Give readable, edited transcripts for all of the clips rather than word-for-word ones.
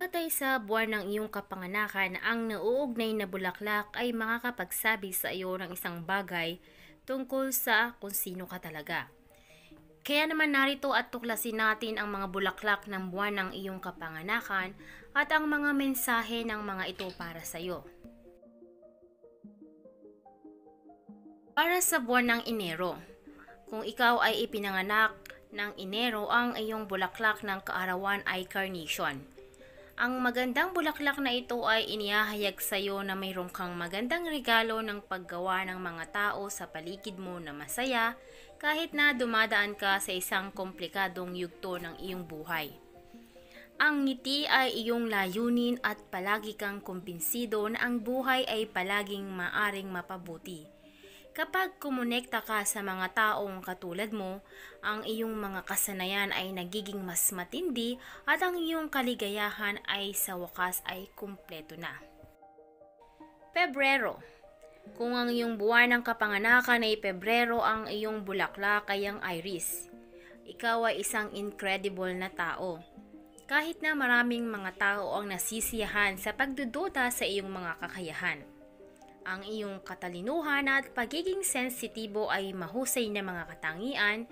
Batay sa buwan ng iyong kapanganakan, ang nauugnay na bulaklak ay makakapagsabi sa iyo ng isang bagay tungkol sa kung sino ka talaga. Kaya naman narito at tuklasin natin ang mga bulaklak ng buwan ng iyong kapanganakan at ang mga mensahe ng mga ito para sa iyo. Para sa buwan ng Enero, kung ikaw ay ipinanganak ng Enero, ang iyong bulaklak ng kaarawan ay carnation. Ang magandang bulaklak na ito ay inihahayag sa iyo na mayroon kang magandang regalo ng paggawa ng mga tao sa paligid mo na masaya kahit na dumadaan ka sa isang komplikadong yugto ng iyong buhay. Ang ngiti ay iyong layunin at palagi kang kumbinsido na ang buhay ay palaging maaring mapabuti. Kapag kumonekta ka sa mga taong katulad mo, ang iyong mga kasanayan ay nagiging mas matindi at ang iyong kaligayahan ay sa wakas ay kumpleto na. Pebrero. Kung ang iyong buwan ng kapanganakan ay Pebrero, ang iyong bulaklak ay ang iris. Ikaw ay isang incredible na tao. Kahit na maraming mga tao ang nasisiyahan sa pagdududa sa iyong mga kakayahan. Ang iyong katalinuhan at pagiging sensitibo ay mahusay na mga katangian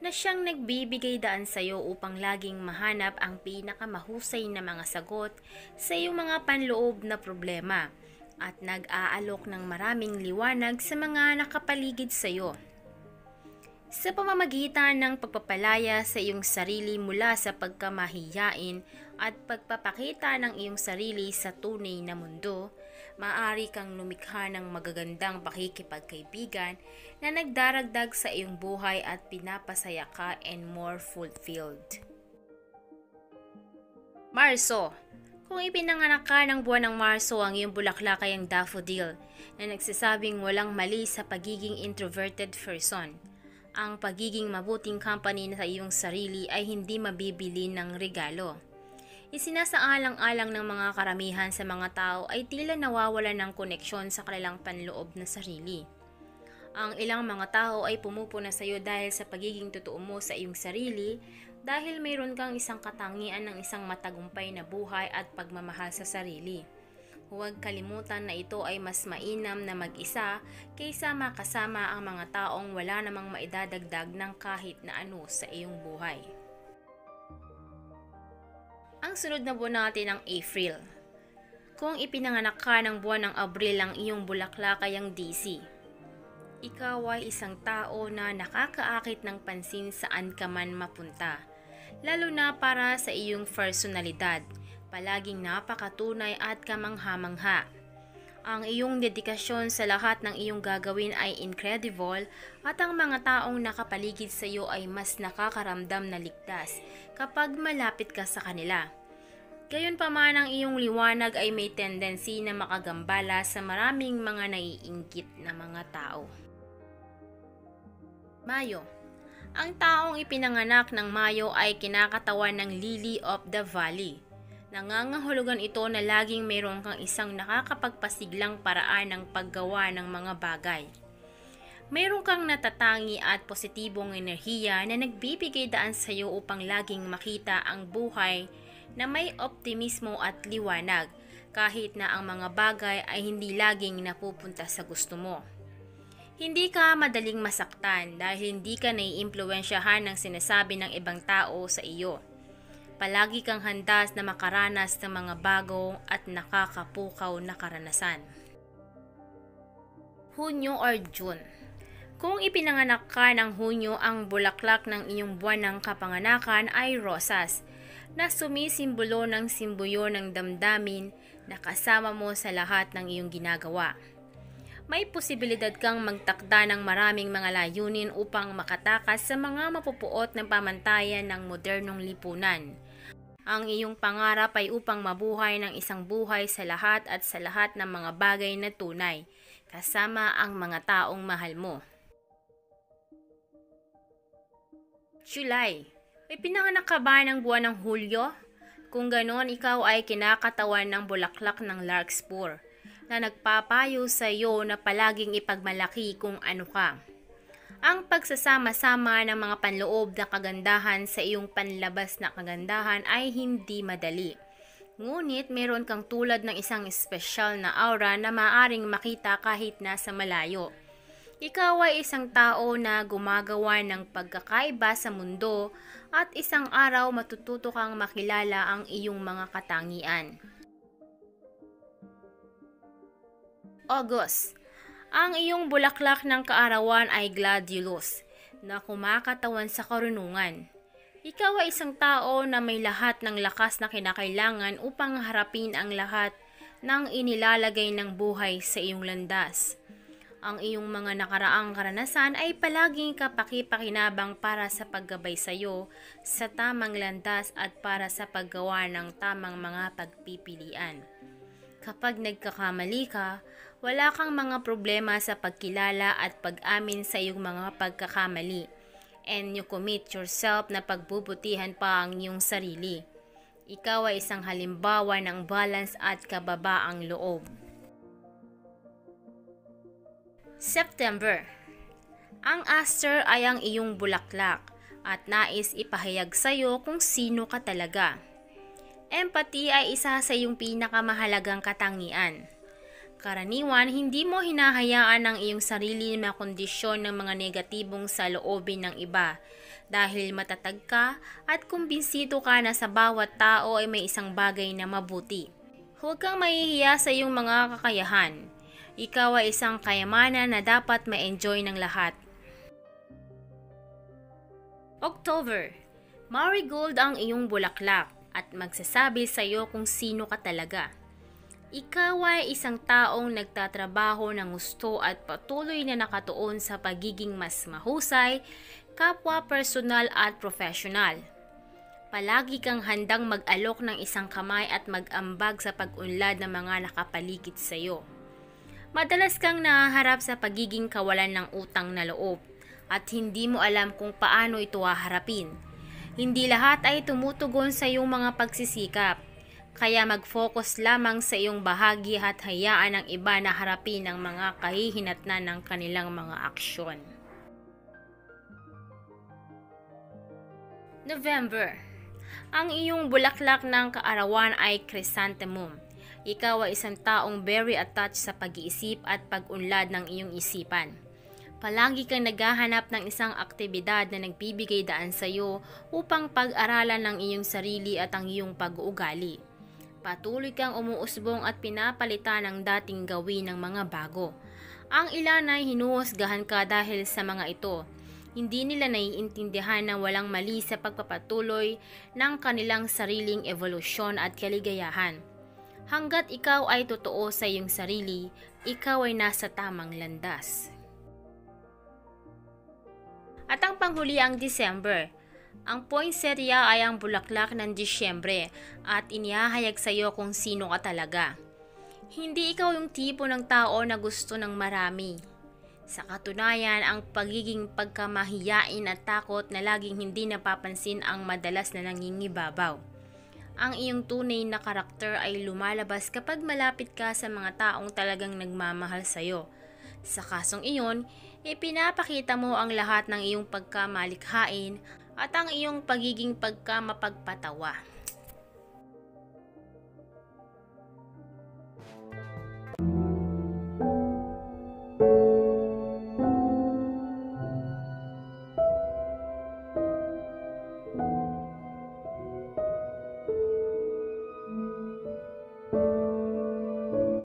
na siyang nagbibigay daan sa iyo upang laging mahanap ang pinakamahusay na mga sagot sa iyong mga panloob na problema at nag-aalok ng maraming liwanag sa mga nakapaligid sa iyo. Sa pamamagitan ng pagpapalaya sa iyong sarili mula sa pagkamahiyain at pagpapakita ng iyong sarili sa tunay na mundo, maaari kang lumikha ng magagandang pakikipagkaibigan na nagdaragdag sa iyong buhay at pinapasaya ka and more fulfilled. Marso. Kung ipinanganak ka ng buwan ng Marso, ang iyong bulaklak ay ang daffodil na nagsasabing walang mali sa pagiging introverted person. Ang pagiging mabuting company sa iyong sarili ay hindi mabibili ng regalo. Isinasaalang-alang ng mga karamihan sa mga tao ay tila nawawala ng koneksyon sa kanilang panloob na sarili. Ang ilang mga tao ay pumupuna sa iyo dahil sa pagiging totoo mo sa iyong sarili, dahil mayroon kang isang katangian ng isang matagumpay na buhay at pagmamahal sa sarili. Huwag kalimutan na ito ay mas mainam na mag-isa kaysa makasama ang mga taong wala namang maidadagdag ng kahit na ano sa iyong buhay. Ang sunod na buwan natin ang April. Kung ipinanganak ka ng buwan ng Abril, ang iyong bulaklak ay ang daisy. Ikaw ay isang tao na nakakaakit ng pansin saan ka man mapunta, lalo na para sa iyong personalidad, palaging napakatunay at kamangha-mangha. Ang iyong dedikasyon sa lahat ng iyong gagawin ay incredible at ang mga taong nakapaligid sa iyo ay mas nakakaramdam na ligtas kapag malapit ka sa kanila. Gayunpaman, ang iyong liwanag ay may tendency na makagambala sa maraming mga naiinggit na mga tao. Mayo. Ang taong ipinanganak ng Mayo ay kinakatawan ng Lily of the Valley. Nangangahulugan ito na laging mayroon kang isang nakakapagpasiglang paraan ng paggawa ng mga bagay. Mayroon kang natatangi at positibong enerhiya na nagbibigay daan sa iyo upang laging makita ang buhay na may optimismo at liwanag, kahit na ang mga bagay ay hindi laging napupunta sa gusto mo. Hindi ka madaling masaktan dahil hindi ka naiimpluwensyahan ng sinasabi ng ibang tao sa iyo. Palagi kang handa na makaranas ng mga bago at nakakapukaw na karanasan. Hunyo or June. Kung ipinanganak ka ng Hunyo, ang bulaklak ng iyong buwan ng kapanganakan ay rosas, na sumisimbolo ng simboyo ng damdamin na kasama mo sa lahat ng iyong ginagawa. May posibilidad kang magtakda ng maraming mga layunin upang makatakas sa mga mapupuot ng pamantayan ng modernong lipunan. Ang iyong pangarap ay upang mabuhay ng isang buhay sa lahat at sa lahat ng mga bagay na tunay, kasama ang mga taong mahal mo. July. May pinanganak ka ba ng buwan ng Hulyo? Kung ganon, ikaw ay kinakatawan ng bulaklak ng larkspur na nagpapayo sa iyo na palaging ipagmalaki kung ano ka. Ang pagsasama-sama ng mga panloob na kagandahan sa iyong panlabas na kagandahan ay hindi madali. Ngunit meron kang tulad ng isang espesyal na aura na maaring makita kahit nasa malayo. Ikaw ay isang tao na gumagawa ng pagkakaiba sa mundo at isang araw matututo kang makilala ang iyong mga katangian. August. Ang iyong bulaklak ng kaarawan ay gladiolus na kumakatawan sa karunungan. Ikaw ay isang tao na may lahat ng lakas na kinakailangan upang harapin ang lahat ng inilalagay ng buhay sa iyong landas. Ang iyong mga nakaraang karanasan ay palaging kapaki-pakinabang para sa paggabay sa iyo sa tamang landas at para sa paggawa ng tamang mga pagpipilian. Kapag nagkakamali ka, wala kang mga problema sa pagkilala at pag-amin sa iyong mga pagkakamali. And you commit yourself na pagbubutihan pa ang iyong sarili. Ikaw ay isang halimbawa ng balance at kababaang loob. September. Ang aster ay ang iyong bulaklak at nais ipahayag sa iyo kung sino ka talaga. Empathy ay isa sa iyong pinakamahalagang katangian. Karaniwan, hindi mo hinahayaan ang iyong sarili na makondisyon ng mga negatibong saloobin ng iba dahil matatag ka at kumbinsido ka na sa bawat tao ay may isang bagay na mabuti. Huwag kang mahihiya sa iyong mga kakayahan. Ikaw ay isang kayamanan na dapat ma-enjoy ng lahat. October. Marigold ang iyong bulaklak at magsasabi sa iyo kung sino ka talaga. Ikaw ay isang taong nagtatrabaho ng gusto at patuloy na nakatuon sa pagiging mas mahusay, kapwa personal at profesional. Palagi kang handang mag-alok ng isang kamay at mag-ambag sa pag-unlad ng mga nakapaligid sa iyo. Madalas kang nahaharap sa pagiging kawalan ng utang na loob at hindi mo alam kung paano ito haharapin. Hindi lahat ay tumutugon sa iyong mga pagsisikap. Kaya mag-focus lamang sa iyong bahagi at hayaan ang iba na harapin ang mga kahihinatnan ng kanilang mga aksyon. November. Ang iyong bulaklak ng kaarawan ay chrysanthemum. Ikaw ay isang taong very attached sa pag-iisip at pag-unlad ng iyong isipan. Palagi kang naghahanap ng isang aktibidad na nagbibigay daan sa iyo upang pag-aralan ng iyong sarili at ang iyong pag-uugali. Patuloy kang umuusbong at pinapalitan ang dating gawin ng mga bago. Ang ilan ay hinuhusgahan ka dahil sa mga ito. Hindi nila naiintindihan na walang mali sa pagpapatuloy ng kanilang sariling evolusyon at kaligayahan. Hanggat ikaw ay totoo sa iyong sarili, ikaw ay nasa tamang landas. At ang panghuli ang December. Ang poinsettia ay ang bulaklak ng Disyembre at inihahayag sa iyo kung sino ka talaga. Hindi ikaw yung tipo ng tao na gusto ng marami. Sa katunayan, ang pagiging pagkamahiyain at takot na laging hindi napapansin ang madalas na nangingibabaw. Ang iyong tunay na karakter ay lumalabas kapag malapit ka sa mga taong talagang nagmamahal sa iyo. Sa kasong iyon, ipinapakita mo ang lahat ng iyong pagkamalikhain at ang iyong pagiging pagkamapagpatawa.